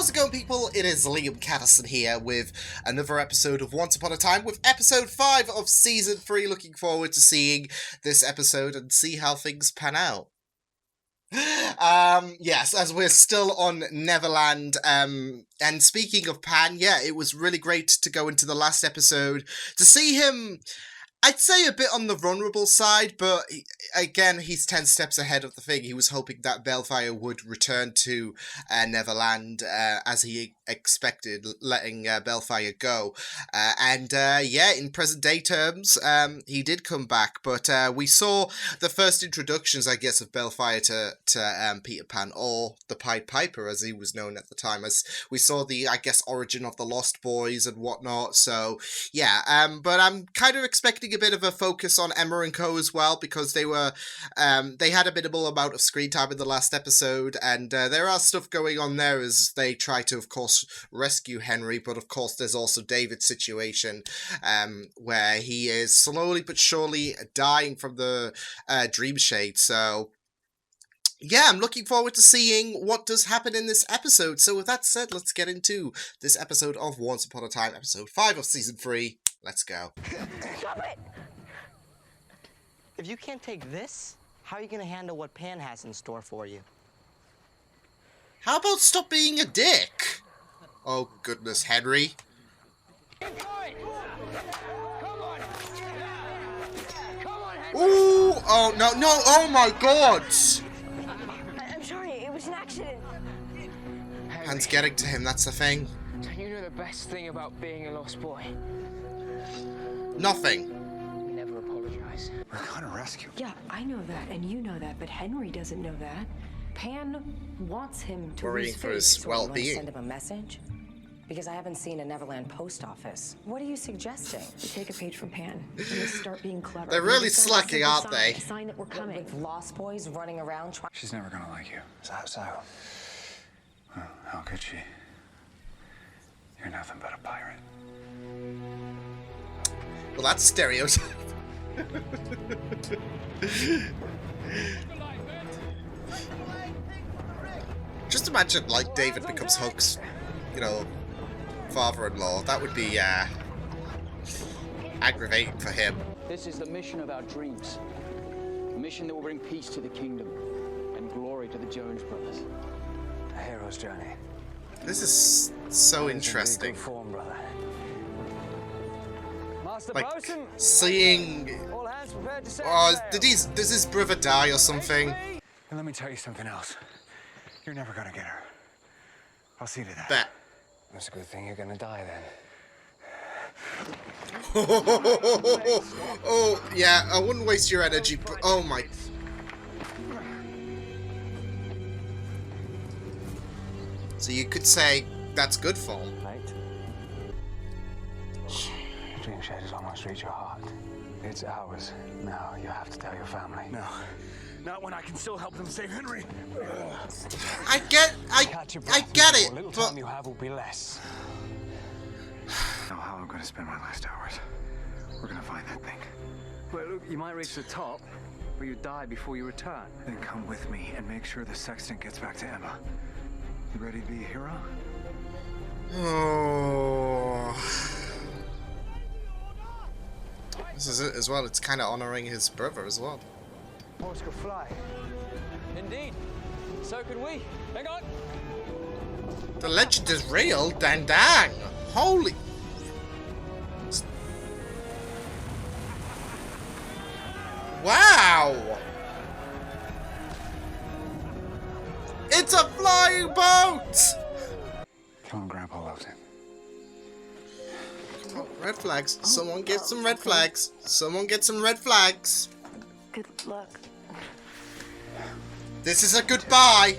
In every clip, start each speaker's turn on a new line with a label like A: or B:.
A: How's it going, people? It is Liam Catterson here with another episode of Once Upon a Time, with episode 5 of season 3. Looking forward to seeing this episode and see how things pan out. Yes, as we're still on Neverland, and speaking of Pan, yeah, it was really great to go into the last episode to see him, I'd say a bit on the vulnerable side, but again, he's 10 steps ahead of the thing. He was hoping that Bellfire would return to Neverland as he expected, letting Bellfire go. Yeah, in present day terms, he did come back, but we saw the first introductions, I guess, of Bellfire to Peter Pan, or the Pied Piper, as he was known at the time, as we saw the, I guess, origin of the Lost Boys and whatnot. So, yeah, but I'm kind of expecting a bit of a focus on Emma and Co as well, because they were they had a minimal amount of screen time in the last episode, and there are stuff going on there as they try to, of course, rescue Henry. But of course there's also David's situation, where he is slowly but surely dying from the dream shade. So yeah, I'm looking forward to seeing what does happen in this episode. So with that said, let's get into this episode of Once Upon a Time, episode 5 of season 3. Let's go.
B: Stop it! If you can't take this, how are you going to handle what Pan has in store for you?
A: How about stop being a dick? Oh goodness, Henry. Ooh! Oh no, no! Oh my God!
C: I'm sorry, it was an accident.
A: Pan's getting to him, that's the thing.
D: Don't you know the best thing about being a lost boy?
A: Nothing.
D: We never apologize.
E: We're kind of rescue.
F: Yeah, I know that, and you know that, but Henry doesn't know that. Pan wants him to
A: Worrying
F: lose
A: for
F: faith.
A: his
G: So you want to
A: well-being.
G: send him a message? Because I haven't seen a Neverland post office. What are you suggesting?
F: You take a page from Pan and you start being clever.
A: They're really
F: You start with a
A: slacking,
F: simple
A: aren't
F: sign,
A: they?
F: A sign that we're coming.
G: With lost boys running around trying...
E: She's never gonna like you.
G: Is that so?
E: Well, how could she? You're nothing but a pirate.
A: Well, that's stereotype. Just imagine, like, David becomes Hook's, father-in-law. That would be, aggravating for him.
H: This is the mission of our dreams. A mission that will bring peace to the kingdom and glory to the Jones brothers.
E: A hero's journey.
A: This is so interesting.
E: Good form, brother.
H: Master
A: Like,
H: Bosun,
A: seeing...
H: all hands prepared to set
A: Oh,
H: sail.
A: does his brother die or something?
E: And let me tell you something else. You're never gonna get her. I'll see to that.
A: Bet.
E: That's a good thing you're gonna die then.
A: Oh, yeah, I wouldn't waste your energy, but oh my... So you could say that's good form.
E: Mate. The dream shade has almost reached your heart. It's ours. Now you have to tell your family. No. Not when I can still help them save Henry.
A: I get it,
E: The little
A: but...
E: time you have will be less. I know how I'm gonna spend my last hours. We're gonna find that thing.
H: Well, look, you might reach the top, but you die before you return.
E: Then come with me and make sure the sexton gets back to Emma. You ready to be a hero?
A: Oh... This is it as well, it's kind of honouring his brother as well.
H: Horse could fly. Indeed. So could we. Hang on.
A: The legend is real, dang dang! Holy... Wow! It's a flying boat!
E: Tell him Grandpa loves it.
A: Oh, red flags. Someone get some red flags. Someone get some red flags.
F: Good luck.
A: This is a goodbye.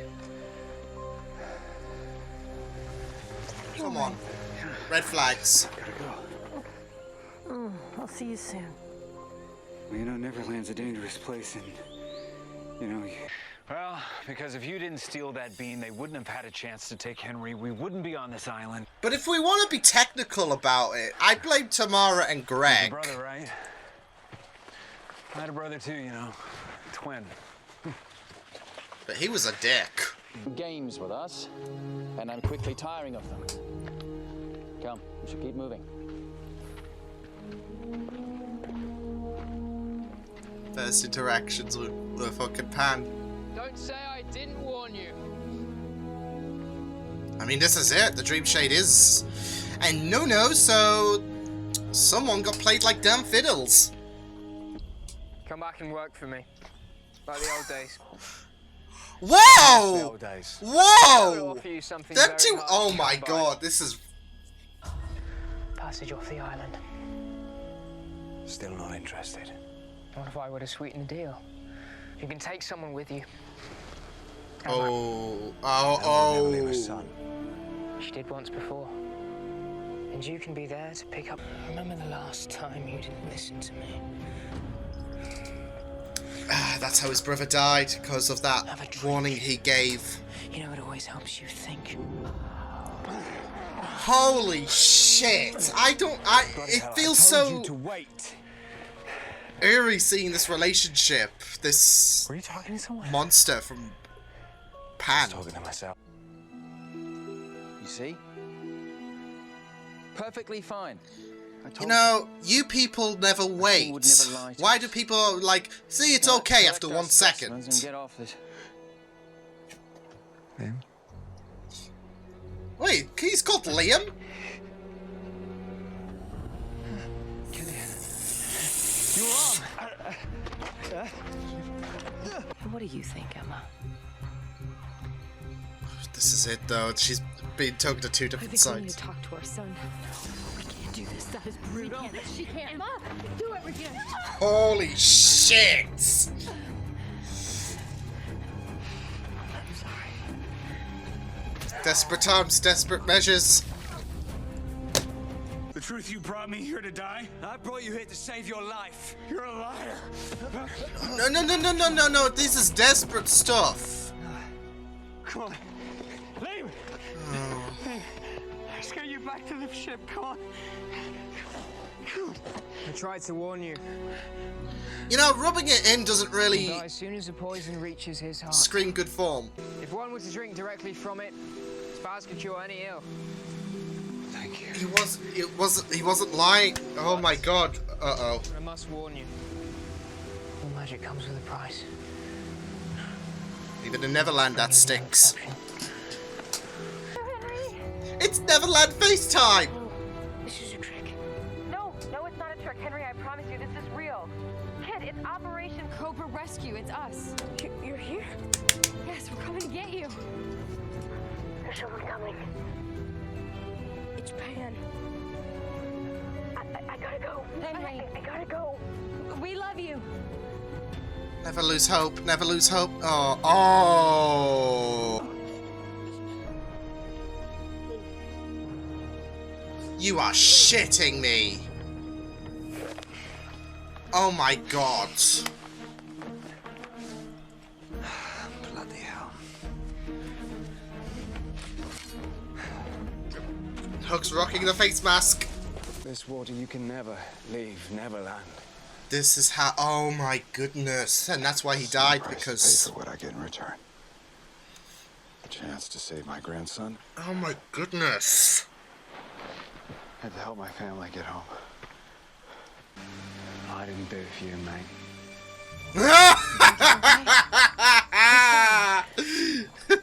A: Come on. Red flags.
E: Gotta go.
F: I'll see you soon.
E: Well, you know, Neverland's a dangerous place, and,
I: Well, because if you didn't steal that bean, they wouldn't have had a chance to take Henry. We wouldn't be on this island.
A: But if we want to be technical about it, I blame Tamara and Greg.
I: Your brother, right? I had a brother too, Twin.
A: But he was a dick.
H: games with us, and I'm quickly tiring of them. Come, we should keep moving.
A: First interactions with fucking Pan.
D: Don't say I didn't warn you.
A: I mean, this is it. The Dream Shade is a no-no, so someone got played like damn fiddles.
D: Come back and work for me. Like the old days.
A: Whoa!
E: The old days.
D: I will
A: Whoa!
D: offer you something
A: That
D: very
A: too.
D: hard
A: Oh
D: to
A: my
D: come by.
A: god, this is.
D: Passage off the island.
E: Still not interested.
D: What if I were to sweeten the deal? You can take someone with you.
A: Oh.
E: Never leave a son.
D: She did once before. And you can be there to pick up. Remember the last time you didn't listen to me?
A: That's how his brother died, because of that warning he gave.
D: You know, it always helps you think.
A: Holy shit! It feels so
E: To wait.
A: eerie seeing this relationship. This
E: Were you talking to someone?
A: monster from Pan.
E: Talking to myself.
H: You see? Perfectly fine. I told
A: You know, you people never wait.
H: would never lie to
A: Why
H: us.
A: do people like, see, it's
H: Right,
A: okay
H: collect
A: after
H: our
A: 1
H: specimens
A: second?
H: And get off this.
E: Liam?
A: Wait, he's called Liam?
F: What do you think, Emma?
A: This is it though. She's been talking to two
F: I
A: different
F: think we need to
A: sides.
F: talk to our son. We can't do this. That is brutal. She can't. Emma, do everything.
A: Holy shit!
F: I'm sorry.
A: Desperate times, desperate measures.
E: The truth you brought me here to die? I brought you here to save your life. You're a liar.
A: No. This is desperate stuff.
E: Come on. Liam! Let's get you back to the ship. Come on.
D: I tried to warn you.
A: You know, rubbing it in doesn't really
D: But as soon as the poison reaches his heart,
A: scream good form.
D: if one were to drink directly from it, spars could cure any ill.
E: Thank you.
A: He wasn't lying. Oh my god. Uh-oh.
D: I must warn you. All magic comes with a price.
A: Even in Neverland that stinks.
D: Exception.
A: It's Neverland FaceTime!
C: This is a trick. No, it's not a trick, Henry. I promise you, this is real. Kid, it's Operation
F: Cobra Rescue, it's us.
C: You're here?
F: Yes, we're coming to get you.
C: There's someone coming. It's Pan. I gotta go.
F: Henry.
C: I gotta go.
F: We love you.
A: Never lose hope, never lose hope. Oh. You are shitting me. Oh my god.
E: Bloody hell.
A: Hook's rocking the face mask.
E: This water, you can never leave Neverland.
A: This is how. Oh my goodness. And that's why he died,
E: Price to
A: because.
E: pay for what I get in return. A chance to save my grandson.
A: Oh my goodness.
E: I had to help my family get home. I didn't do it for you, mate.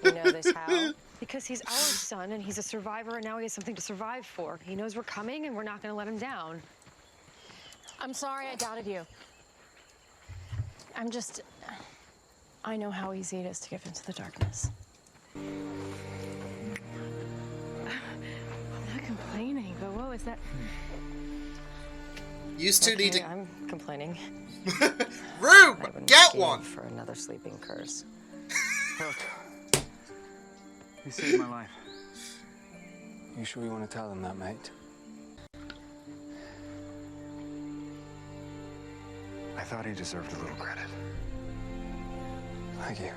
G: You know this how?
F: Because he's our son and he's a survivor and now he has something to survive for. He knows we're coming and we're not going to let him down. I'm sorry I doubted you. I know how easy it is to give into the darkness. I'm not complaining, but whoa, is that...
A: You two need to.
G: I'm complaining.
A: Room!
G: I wouldn't
A: Get
G: scheme
A: one!
G: for another sleeping curse.
E: Look. You saved my life. You sure you want to tell them that, mate? I thought he deserved a little credit. Thank you.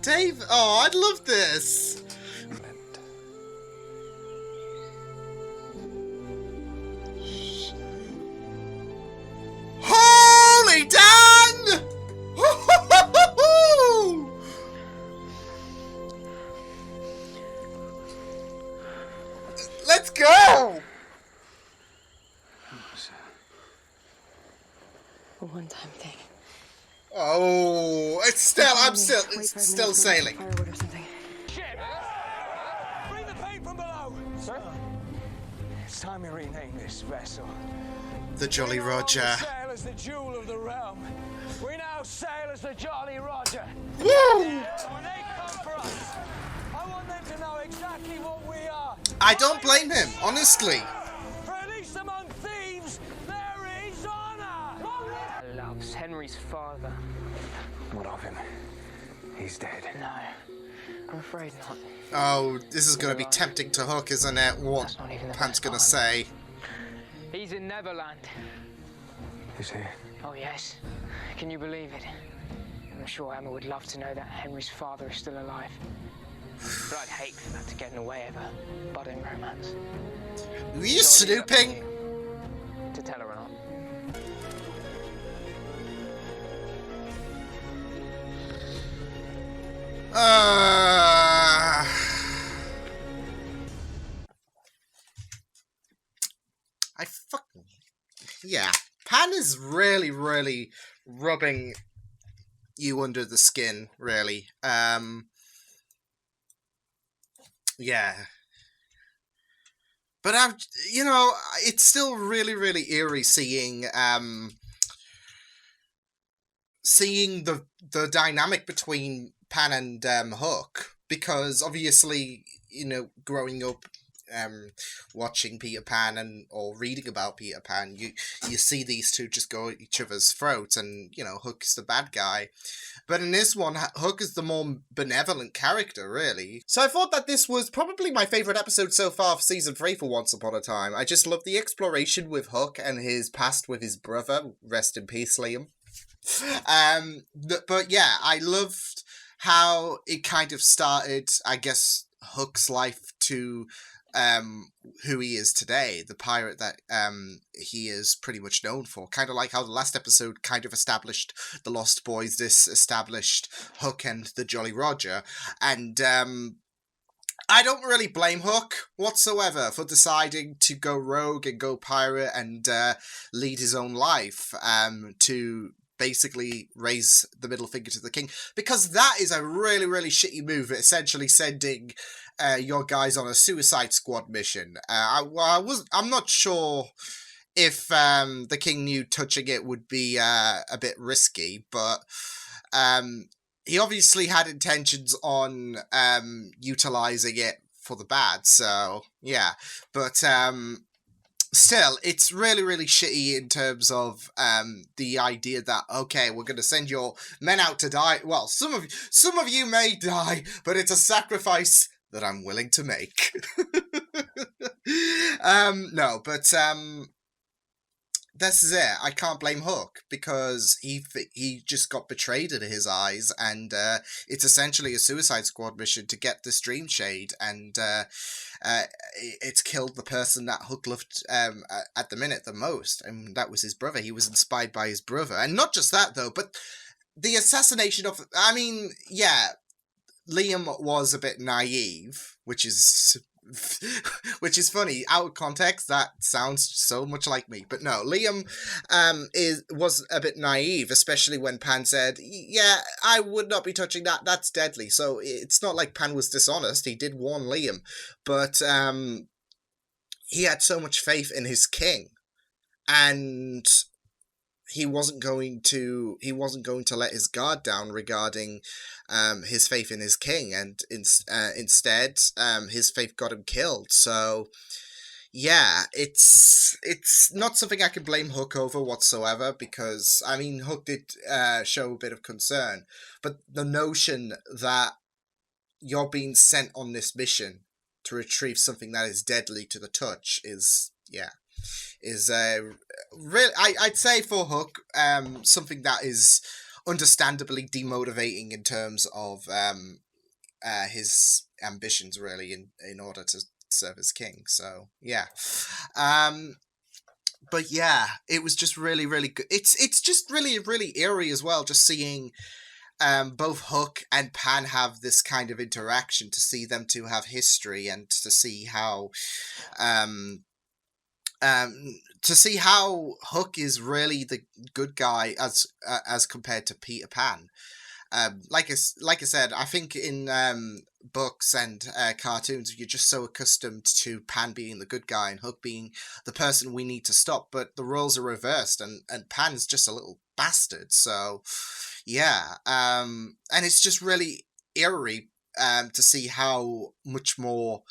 A: Dave, oh, I'd love this. Holy Dan!
F: a one-time thing.
A: Oh, it's still,
F: Wait 5
A: it's still
F: minutes, we'll get
A: sailing.
F: firewood or something.
E: Bring the paint from below! Sir? It's time we rename this vessel.
A: The Jolly
E: We no
A: Roger.
E: longer sail as the jewel of the realm. We now sail as the Jolly Roger.
A: Woo!
E: When they come for us, I want them to know exactly what we are.
A: I don't blame him, honestly.
E: For at least among thieves, there is honor.
D: Loves Henry's father.
E: What of him? He's dead.
D: No, I'm afraid not.
A: Oh, this is going to be tempting to Hook, isn't it? What
D: That's not even the
A: Pan's
D: best
A: going to
D: part.
A: say.
D: He's in Neverland.
E: Is he?
D: Oh, yes. Can you believe it? I'm sure Emma would love to know that Henry's father is still alive. But I'd hate for that to get in the way of a budding romance.
A: Were you
D: So I'll leave it up to
A: snooping?
D: you to tell her or not.
A: I fucking... Yeah. Pan is really, really rubbing you under the skin, really. Yeah. But you know, it's still really, really eerie seeing seeing the dynamic between Pan and Hook, because obviously, you know, growing up watching Peter Pan or reading about Peter Pan, you see these two just go at each other's throats, and you know, Hook's the bad guy. But in this one, Hook is the more benevolent character, really. So I thought that this was probably my favourite episode so far for Season 3 for Once Upon a Time. I just love the exploration with Hook and his past with his brother. Rest in peace, Liam. But yeah, I loved how it kind of started, I guess, Hook's life to who he is today, the pirate that he is pretty much known for. Kind of like how the last episode kind of established the Lost Boys, this established Hook and the Jolly Roger. And I don't really blame Hook whatsoever for deciding to go rogue and go pirate and lead his own life to basically raise the middle finger to the king, because that is a really, really shitty move, essentially sending your guys on a Suicide Squad mission. I'm not sure if the king knew touching it would be a bit risky, but he obviously had intentions on utilizing it for the bad, so yeah. But still, it's really, really shitty in terms of the idea that, okay, we're going to send your men out to die. Well, some of you may die, but it's a sacrifice that I'm willing to make. No, but this is it. I can't blame Hook, because he just got betrayed in his eyes, and it's essentially a Suicide Squad mission to get this Dream Shade, and it's killed the person that Hook loved at the minute the most, and that was his brother. He was inspired by his brother, and not just that though, but the assassination of, I mean, yeah, Liam was a bit naive, which is funny. Out of context, that sounds so much like me. But no, Liam was a bit naive, especially when Pan said, yeah, I would not be touching that, that's deadly. So it's not like Pan was dishonest. He did warn Liam, but he had so much faith in his king, and he wasn't going to let his guard down regarding his faith in his king, and instead his faith got him killed. So yeah, it's not something I can blame Hook over whatsoever, because I mean, Hook did show a bit of concern, but the notion that you're being sent on this mission to retrieve something that is deadly to the touch is really, I'd say for Hook, something that is understandably demotivating in terms of his ambitions, really, in order to serve as king. So yeah, but yeah, it was just really, really good. It's just really, really eerie as well, just seeing both Hook and Pan have this kind of interaction, to see them two have history, and to see how to see how Hook is really the good guy as compared to Peter Pan. Like I said, I think in books and cartoons, you're just so accustomed to Pan being the good guy and Hook being the person we need to stop. But the roles are reversed, and Pan's just a little bastard. So, yeah, and it's just really eerie to see how much more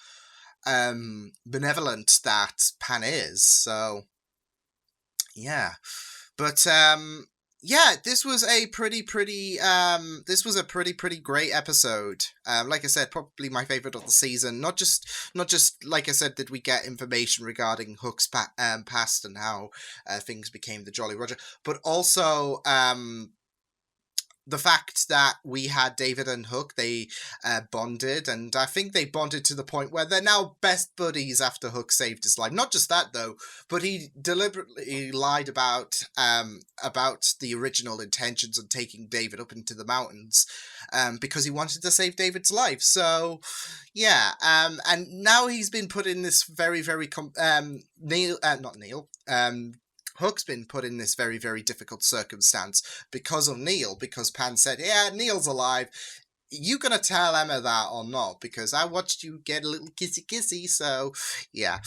A: benevolent that Pan is. So, yeah, but yeah, this was a pretty great episode. Like I said, probably my favorite of the season. Not just like I said, did we get information regarding Hook's past and how things became the Jolly Roger, but also the fact that we had David and Hook, they bonded, and I think they bonded to the point where they're now best buddies after Hook saved his life. Not just that, though, but he deliberately lied about the original intentions of taking David up into the mountains because he wanted to save David's life. So, yeah, and now he's been put in this very, very... Hook's been put in this very, very difficult circumstance because of Neil, because Pan said, yeah, Neil's alive. You gonna tell Emma that or not? Because I watched you get a little kissy, so yeah.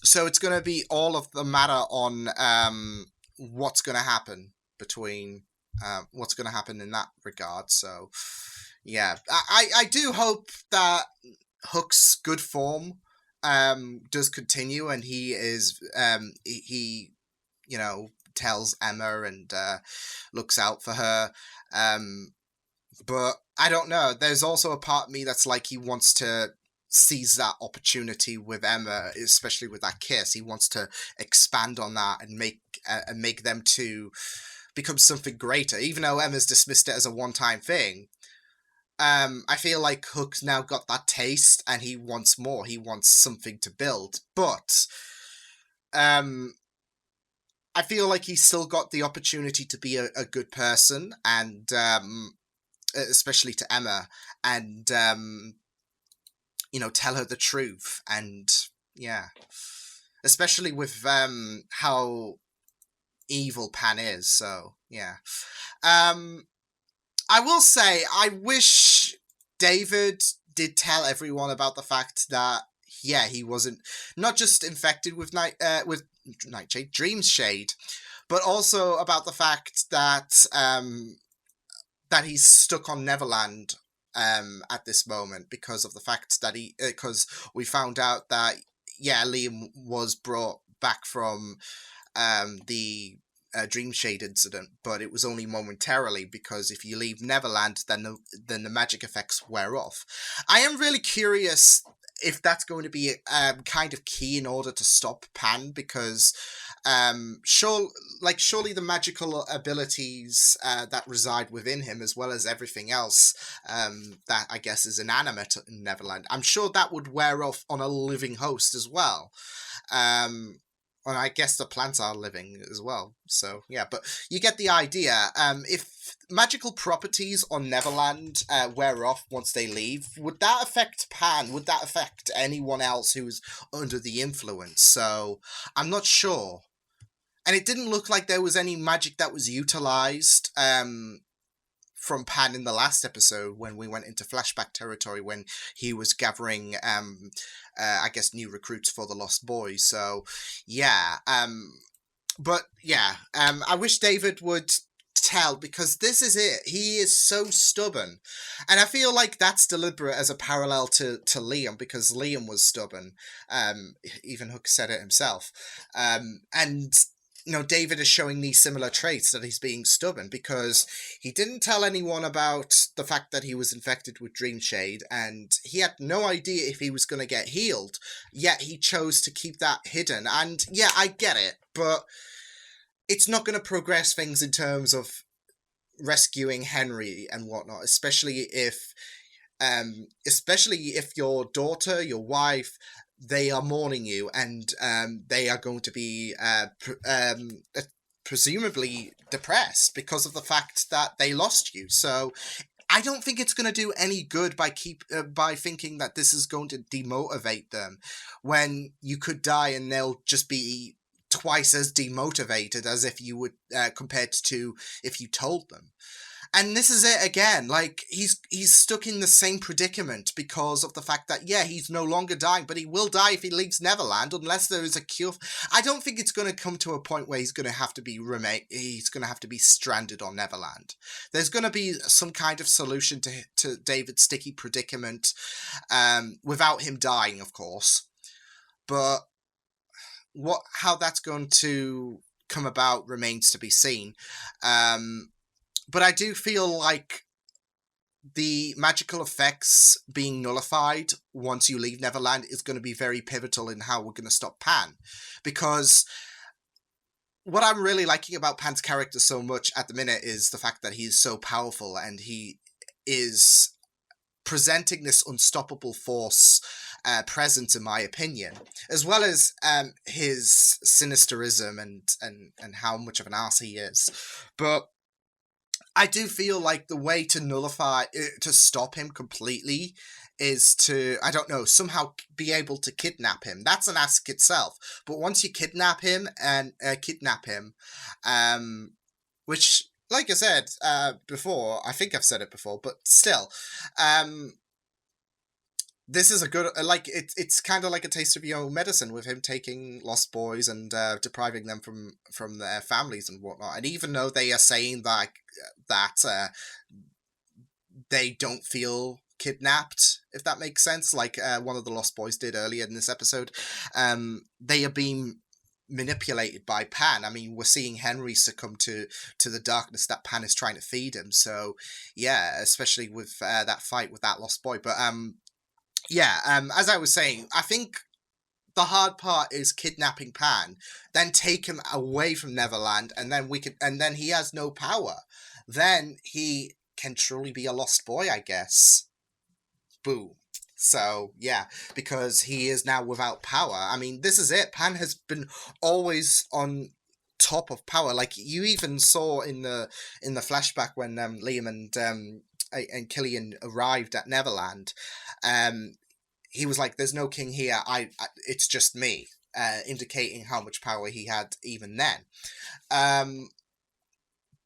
A: So it's gonna be all of the matter on what's gonna happen between what's gonna happen in that regard. So yeah, I do hope that Hook's good form does continue, and he is he you know, tells Emma and looks out for her, but I don't know, there's also a part of me that's like he wants to seize that opportunity with Emma, especially with that kiss. He wants to expand on that and make them two become something greater, even though Emma's dismissed it as a one-time thing. I feel like Hook's now got that taste and he wants more. He wants something to build. But I feel like he's still got the opportunity to be a good person, and especially to Emma, and you know, tell her the truth. And yeah, especially with how evil Pan is. So yeah. I will say, I wish David did tell everyone about the fact that, yeah, he wasn't not just infected with Nightshade, Dreamshade, but also about the fact that that he's stuck on Neverland at this moment because of the fact that because we found out that, yeah, Liam was brought back from the Dreamshade incident, but it was only momentarily, because if you leave Neverland, then the magic effects wear off. I am really curious if that's going to be kind of key in order to stop Pan, because surely the magical abilities that reside within him, as well as everything else that I guess is inanimate in Neverland, I'm sure that would wear off on a living host as well. And I guess the plants are living as well. So, yeah, but you get the idea. If magical properties on Neverland wear off once they leave, would that affect Pan? Would that affect anyone else who's under the influence? So, I'm not sure. And it didn't look like there was any magic that was utilized from Pan in the last episode when we went into flashback territory, when he was gathering I guess new recruits for the Lost Boys. So yeah, but yeah, I wish David would tell, because this is it. He is so stubborn, and I feel like that's deliberate as a parallel to Liam, because Liam was stubborn. Even Hook said it himself, and you know, David is showing these similar traits, that he's being stubborn, because he didn't tell anyone about the fact that he was infected with Dreamshade, and he had no idea if he was going to get healed, yet he chose to keep that hidden. And yeah, I get it, but it's not going to progress things in terms of rescuing Henry and whatnot, especially if your daughter, your wife, they are mourning you, and they are going to be presumably depressed because of the fact that they lost you. So I don't think it's going to do any good by thinking that this is going to demotivate them when you could die and they'll just be twice as demotivated as if you would compared to if you told them. And this is it again. Like, he's stuck in the same predicament because of the fact that, yeah, he's no longer dying, but he will die if he leaves Neverland unless there is a cure. I don't think it's going to come to a point where he's going to have to be stranded on Neverland. There's going to be some kind of solution to David's sticky predicament, without him dying, of course. But how that's going to come about remains to be seen. But I do feel like the magical effects being nullified once you leave Neverland is going to be very pivotal in how we're going to stop Pan. Because what I'm really liking about Pan's character so much at the minute is the fact that he's so powerful and he is presenting this unstoppable force presence, in my opinion, as well as his sinisterism and how much of an arse he is. But I do feel like the way to stop him completely is to, I don't know, somehow be able to kidnap him. That's an ask itself. But once you kidnap him, which, like I said before, I think I've said it before, but still, this is a good, it's kind of like a taste of your own medicine with him taking lost boys and depriving them from their families and whatnot. And even though they are saying that they don't feel kidnapped, if that makes sense, like one of the lost boys did earlier in this episode, they are being manipulated by Pan. I mean, we're seeing Henry succumb to the darkness that Pan is trying to feed him. So yeah, especially with that fight with that lost boy. But as I was saying, I think the hard part is kidnapping Pan, then take him away from Neverland, and then he has no power. Then he can truly be a lost boy, I guess. Boom. So, yeah, because he is now without power. I mean, this is it. Pan has been always on top of power. Like, you even saw in the flashback when Liam and Killian arrived at Neverland, he was like, "There's no king here. It's just me," indicating how much power he had even then.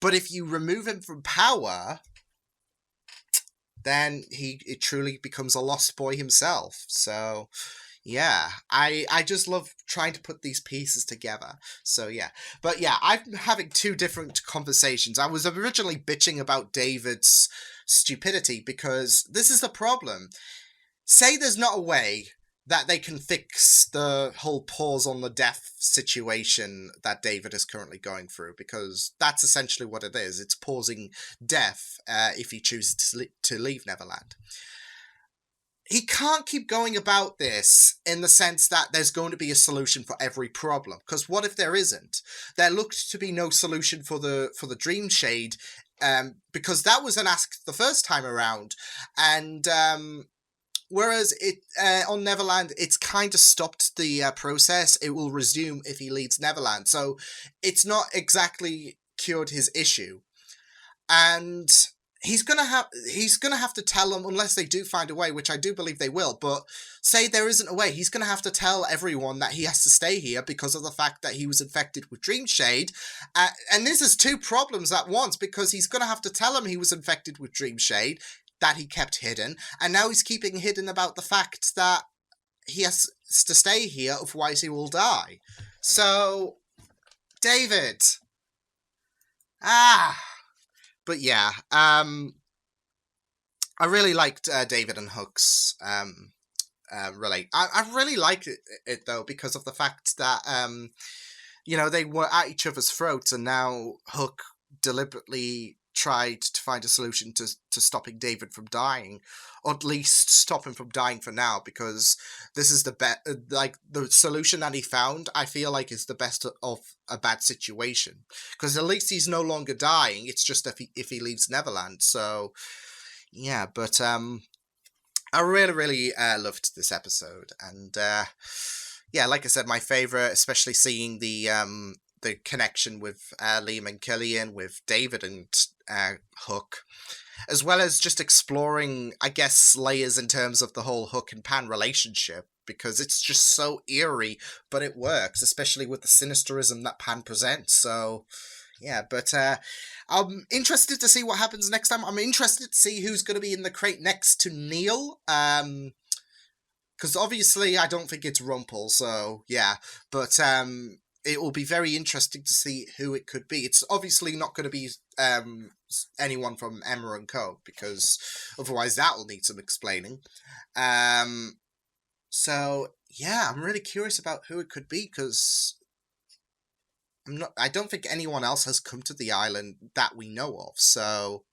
A: But if you remove him from power, then it truly becomes a lost boy himself. So, yeah, I just love trying to put these pieces together. So, yeah. But, yeah, I'm having two different conversations. I was originally bitching about David's stupidity because this is the problem. Say there's not a way that they can fix the whole pause on the death situation that David is currently going through, because that's essentially what it is. It's pausing death if he chooses to leave Neverland. He can't keep going about this in the sense that there's going to be a solution for every problem, because what if there isn't? There looked to be no solution for the Dream Shade, because that was an ask the first time around, and whereas on Neverland, it's kind of stopped the process. It will resume if he leaves Neverland. So it's not exactly cured his issue. And he's gonna have to tell them, unless they do find a way, which I do believe they will, but say there isn't a way, he's gonna have to tell everyone that he has to stay here because of the fact that he was infected with Dream Shade. And this is two problems at once, because he's gonna have to tell them he was infected with Dream Shade, that he kept hidden, and now he's keeping hidden about the fact that he has to stay here, otherwise he will die. So, David. But yeah, I really liked David and Hook's relate. I really liked it though, because of the fact that, they were at each other's throats, and now Hook deliberately tried to find a solution to stopping David from dying, or at least stop him from dying for now, because this is the solution that he found, I feel like, is the best of a bad situation, because at least he's no longer dying. It's just if he leaves Neverland. So yeah, but I really loved this episode, and yeah, like I said, my favorite, especially seeing the the connection with Liam and Killian, with David and Hook, as well as just exploring, I guess, layers in terms of the whole Hook and Pan relationship, because it's just so eerie, but it works, especially with the sinisterism that Pan presents. So, yeah, but I'm interested to see what happens next time. I'm interested to see who's going to be in the crate next to Neil, because obviously I don't think it's Rumpel, so yeah, but it will be very interesting to see who it could be. It's obviously not going to be anyone from Emma and Co, because otherwise that will need some explaining. So yeah, I'm really curious about who it could be, because I don't think anyone else has come to the island that we know of. So,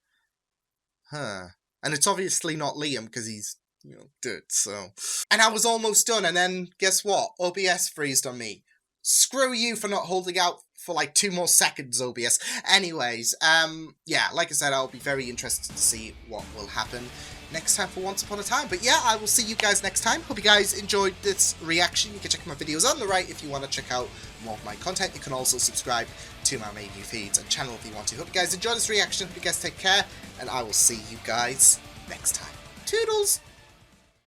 A: and it's obviously not Liam, because he's, you know, dead. So, and I was almost done, and then guess what? OBS freezed on me. Screw you for not holding out for like 2 more seconds, OBS. Anyways, yeah, like I said, I'll be very interested to see what will happen next time for Once Upon a Time. But yeah, I will see you guys next time. Hope you guys enjoyed this reaction. You can check my videos on the right if you want to check out more of my content. You can also subscribe to my main feeds and channel if you want to. Hope you guys enjoyed this reaction. Hope you guys take care, and I will see you guys next time. Toodles!